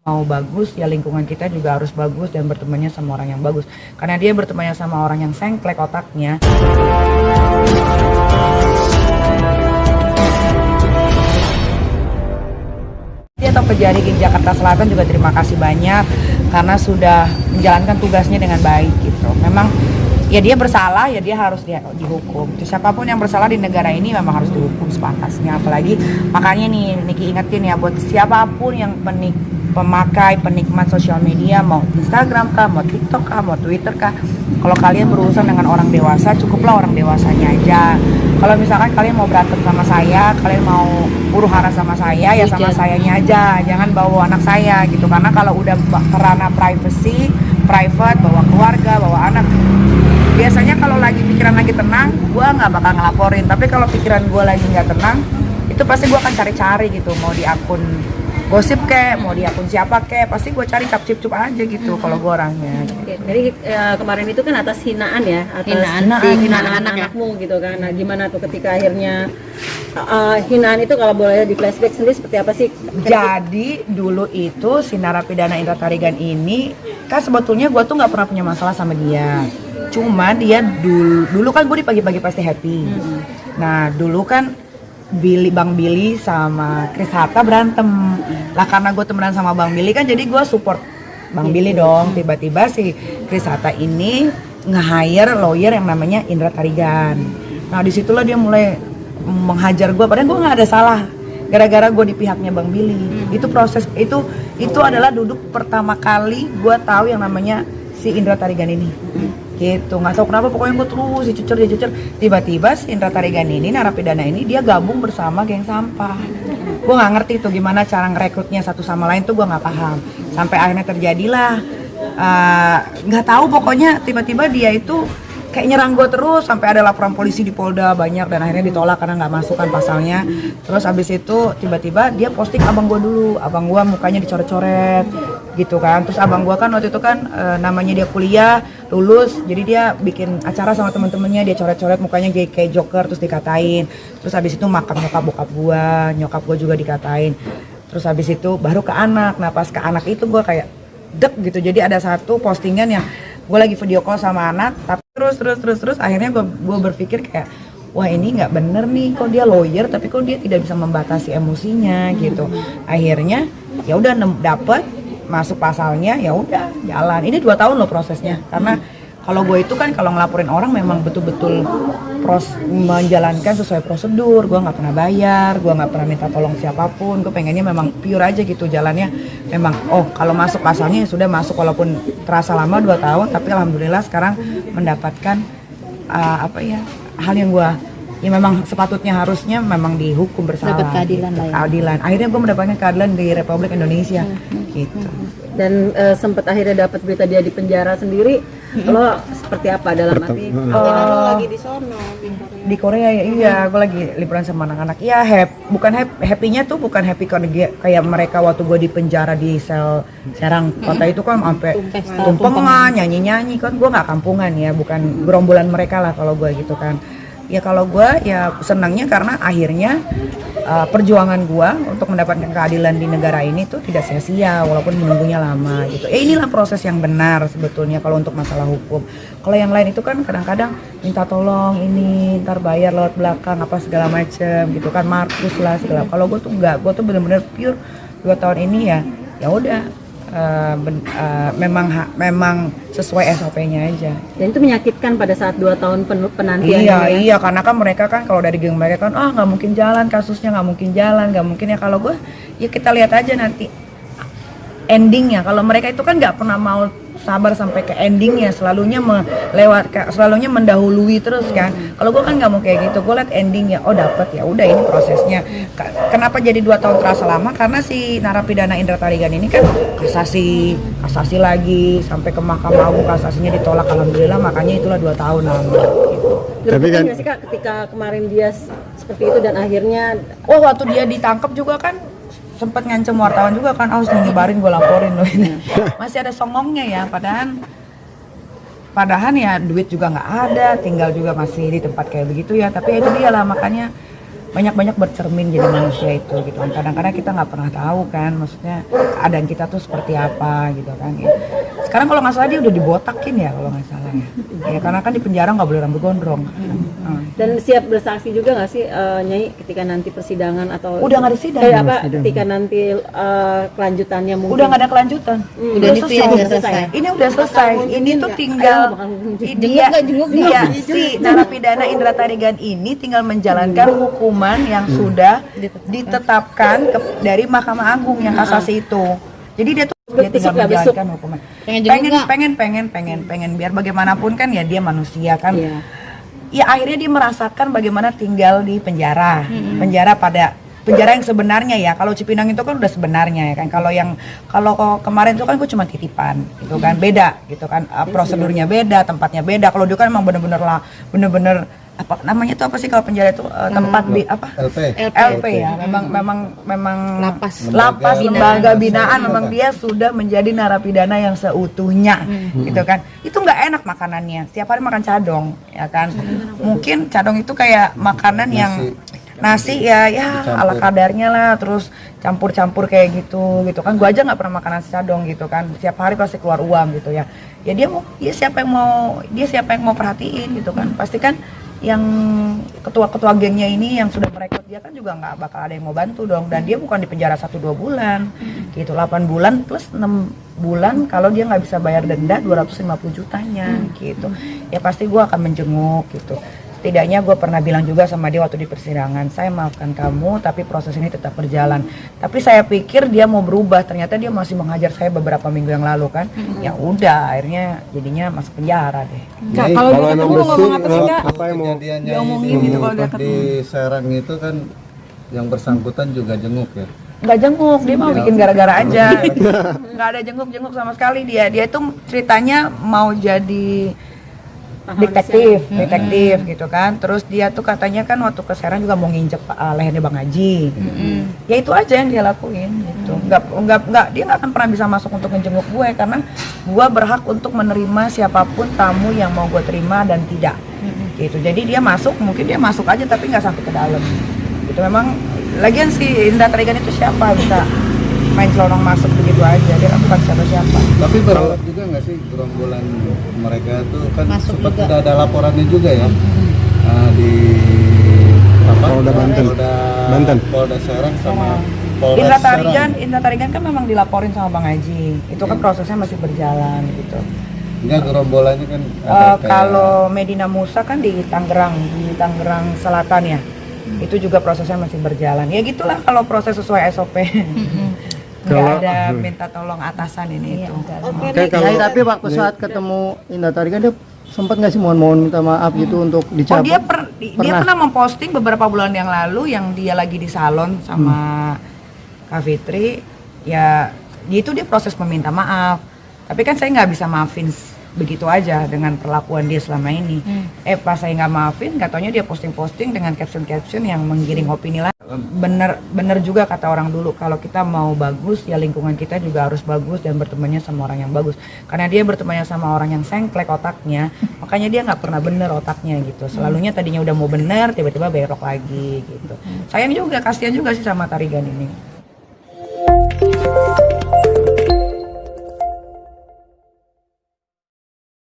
mau bagus ya lingkungan kita juga harus bagus dan bertemannya sama orang yang bagus, karena dia bertemannya sama orang yang sengklek otaknya. Dia atau Kejari Jakarta Selatan juga terima kasih banyak karena sudah menjalankan tugasnya dengan baik gitu. Memang ya dia bersalah, ya dia harus dihukum. Siapapun yang bersalah di negara ini memang harus dihukum sepantasnya. Apalagi makanya nih Niki ingetin ya buat siapapun yang pemakai penikmat sosial media, mau Instagram kah, mau TikTok kah, mau Twitter kah, kalau kalian berurusan dengan orang dewasa, cukuplah orang dewasanya aja. Kalau misalkan kalian mau berantem sama saya, kalian mau huru-hara sama saya, ya sama sayanya aja, jangan bawa anak saya gitu. Karena kalau udah kerana privacy, private, bawa keluarga, bawa anak, biasanya kalau lagi pikiran lagi tenang, gue nggak bakal ngelaporin. Tapi kalau pikiran gue lagi nggak tenang, itu pasti gue akan cari-cari gitu, mau di akun gosip kek, mau di akun siapa kek, pasti gue cari cap-cip-cup aja gitu kalau gue orangnya. Jadi kemarin itu kan atas hinaan ya, atas hinaan anak-anakmu gitu kan. Nah gimana tuh ketika akhirnya hinaan itu kalau boleh di flashback sendiri seperti apa sih? Jadi dulu itu si narapidana Indra Tarigan ini kan sebetulnya gue tuh nggak pernah punya masalah sama dia. Cuma dia dulu kan gue di pagi-pagi pasti happy. Nah dulu kan Bang Billy sama Chris Hatta berantem lah, karena gue temenan sama Bang Billy kan jadi gue support Bang Billy dong. Tiba-tiba si Chris Hatta ini nge-hire lawyer yang namanya Indra Tarigan. Nah disitulah dia mulai menghajar gue, padahal gue nggak ada salah, gara-gara gue di pihaknya Bang Billy. Itu proses itu adalah duduk pertama kali gue tahu yang namanya si Indra Tarigan ini. Gitu, nggak tahu kenapa pokoknya gue terus dicucur. Tiba-tiba si Indra Tarigan ini, narapidana ini, dia gabung bersama geng sampah. Gue nggak ngerti tuh gimana cara ngerekrutnya satu sama lain tuh, gue nggak paham. Sampai akhirnya terjadilah nggak tahu pokoknya tiba-tiba dia itu kayak nyerang gue terus, sampai ada laporan polisi di Polda banyak dan akhirnya ditolak karena nggak masuk kan pasalnya. Terus abis itu tiba-tiba dia posting abang gue dulu, abang gue mukanya dicoret-coret gitu kan. Terus abang gue kan waktu itu kan namanya dia kuliah lulus, jadi dia bikin acara sama temen-temennya, dia coret-coret mukanya kayak Joker terus dikatain. Terus abis itu makam nyokap gue juga dikatain. Terus abis itu baru ke anak. Nah pas ke anak itu gue kayak dek gitu. Jadi ada satu postingan yang gue lagi video call sama anak, tapi terus akhirnya gue berpikir kayak, wah ini nggak bener nih, kok dia lawyer tapi kok dia tidak bisa membatasi emosinya gitu. Akhirnya ya udah dapet masuk pasalnya, ya udah jalan. Ini 2 tahun loh prosesnya, karena kalau gue itu kan kalau ngelaporin orang memang betul-betul menjalankan sesuai prosedur. Gue nggak pernah bayar, gue nggak pernah minta tolong siapapun. Gue pengennya memang pure aja gitu jalannya. Memang kalau masuk pasalnya ya sudah masuk, walaupun terasa lama 2 tahun, tapi alhamdulillah sekarang mendapatkan hal yang gue ya memang sepatutnya harusnya memang dihukum bersalah. Dapat keadilan gitu. lah ya. Keadilan. Akhirnya gue mendapatkan keadilan di Republik Indonesia gitu. Dan sempat akhirnya dapat berita dia di penjara sendiri. Lo seperti apa dalam arti? Lo lagi di sono di Korea ya, iya gue lagi liburan sama anak-anak. Iya happy-nya tuh bukan happy kayak mereka waktu gue di penjara di sel Serang kota itu kan sampai tumpengan, nyanyi-nyanyi kan. Gue nggak kampungan ya, bukan gerombolan mereka lah kalau gue gitu kan. Ya kalau gue ya senangnya karena akhirnya perjuangan gue untuk mendapatkan keadilan di negara ini tuh tidak sia-sia walaupun menunggunya lama gitu. Inilah proses yang benar sebetulnya kalau untuk masalah hukum. Kalau yang lain itu kan kadang-kadang minta tolong ini, ntar bayar lewat belakang apa segala macem gitu kan, Markus lah segala. Kalau gue tuh enggak, gue tuh bener-bener pure 2 tahun ini ya udah. Memang sesuai SOP-nya aja. Dan itu menyakitkan pada saat 2 tahun penantian. Iya, karena kan mereka kan kalau dari geng mereka kan nggak mungkin jalan kasusnya, nggak mungkin ya. Kalau gue ya kita lihat aja nanti endingnya. Kalau mereka itu kan nggak pernah mau sabar sampai ke endingnya, selalunya selalunya mendahului terus kan. Kalau gue kan nggak mau kayak gitu, gue liat endingnya, dapet ya udah ini prosesnya. Kenapa jadi 2 tahun terasa lama? Karena si narapidana Indra Tarigan ini kan kasasi lagi sampai ke Mahkamah Agung, kasasinya ditolak, alhamdulillah, makanya itulah 2 tahun lama gitu. Tapi kan nggak sih Kak, ketika kemarin dia seperti itu dan akhirnya waktu dia ditangkap juga kan sempat ngancem wartawan juga kan, harus nyebarin gue laporin loh ini. Masih ada songongnya ya, padahal ya duit juga nggak ada, tinggal juga masih di tempat kayak begitu ya. Tapi itu dia lah, makanya banyak-banyak bercermin jadi manusia itu gitu kan. Kadang-kadang kita nggak pernah tahu kan, maksudnya keadaan kita tuh seperti apa gitu kan ya. Sekarang kalau nggak salah dia udah dibotakin ya kalau nggak salah ya. Ya karena kan di penjara nggak boleh rambut gondrong. Dan siap bersaksi juga nggak sih Nyai ketika nanti persidangan atau Udah nggak ada sidang. kayak apa ketika nanti kelanjutannya mungkin Udah nggak ada kelanjutan. udah selesai. Ini udah selesai. Ini tuh tinggal dia si narapidana Indra Tarigan ini tinggal menjalankan hukuman yang sudah ditetapkan dari Mahkamah Agung yang kasasi itu. Jadi dia tuh dia tinggal menjalankan hukuman. Pengen biar bagaimanapun kan ya dia manusia kan. Iya. Ya akhirnya dia merasakan bagaimana tinggal di penjara. Penjara yang sebenarnya ya. Kalau Cipinang itu kan udah sebenarnya ya kan. Kalau kemarin itu kan gue cuma titipan gitu kan. Beda gitu kan. Prosedurnya beda, tempatnya beda. Kalau dia kan emang bener-bener apa namanya itu apa sih kalau penjara itu tempat LP ya. Memang lapas lembaga binaan memang dia sudah menjadi narapidana yang seutuhnya gitu kan. Itu nggak enak makanannya. Setiap hari makan cadong ya kan. Mungkin cadong itu kayak makanan yang nasi ya ala kadarnya lah, terus campur kayak gitu kan. Gua aja nggak pernah makan nasi cadong gitu kan. Setiap hari pasti keluar uang gitu ya. Ya siapa yang mau perhatiin gitu kan. Pasti kan yang ketua-ketua gengnya ini yang sudah merekrut dia kan juga nggak bakal ada yang mau bantu dong. Dan dia bukan di penjara 1-2 bulan gitu, 8 bulan plus 6 bulan kalau dia nggak bisa bayar denda 250 jutanya gitu. Ya pasti gue akan menjenguk gitu. Setidaknya gue pernah bilang juga sama dia waktu di persidangan, saya maafkan kamu tapi proses ini tetap berjalan. Tapi saya pikir dia mau berubah, ternyata dia masih menghajar saya beberapa minggu yang lalu kan. Ya udah akhirnya jadinya masuk penjara deh. Nah, kalau dia ketemu ngomong apa sih Kak? Apa yang mau diomongin gitu kalau dia ketemu? Di Serang itu kan yang bersangkutan juga jenguk ya? Nggak jenguk, dia mau bikin gara-gara aja. Nggak ada jenguk sama sekali dia itu ceritanya mau jadi detektif gitu kan. Terus dia tuh katanya kan waktu ke Serang juga mau nginjek lehernya Bang Haji. Ya itu aja yang dia lakuin gitu. Enggak dia nggak akan pernah bisa masuk untuk ngejenguk gue karena gue berhak untuk menerima siapapun tamu yang mau gue terima dan tidak. Gitu. Jadi dia masuk, mungkin dia masuk aja tapi nggak sampai ke dalam. Gitu memang lagian si Indra Tarigan itu siapa bisa main celonong masuk begitu aja, dia kan bukan siapa-siapa. Tapi berawat juga nggak sih gerombolan mereka tuh kan sempat udah ada laporannya juga ya di Polda Banten, Polda Serang sama Polda Indra Tarigan kan memang dilaporin sama Bang Haji. Itu kan prosesnya masih berjalan gitu. Enggak gerombolannya kan kalau Medina Musa kan di Tangerang Selatan ya. Itu juga prosesnya masih berjalan. Ya gitulah kalau proses sesuai SOP. Nggak ada minta tolong atasan ini itu. Tapi waktu saat ketemu Indra Tarigan dia sempat nggak sih mohon minta maaf gitu untuk dicabut? Dia pernah memposting beberapa bulan yang lalu yang dia lagi di salon sama Kak Fitri. Ya itu dia proses meminta maaf. Tapi kan saya nggak bisa maafin begitu aja dengan perlakuan dia selama ini. Pas saya nggak maafin, katanya dia posting dengan caption yang menggiring opini lah. Bener juga kata orang dulu, kalau kita mau bagus ya lingkungan kita juga harus bagus dan bertemannya sama orang yang bagus. Karena dia bertemannya sama orang yang sengklek otaknya, makanya dia nggak pernah bener otaknya gitu. Selalunya tadinya udah mau bener, tiba-tiba belok lagi gitu. Sayang juga, kasihan juga sih sama Tarigan ini.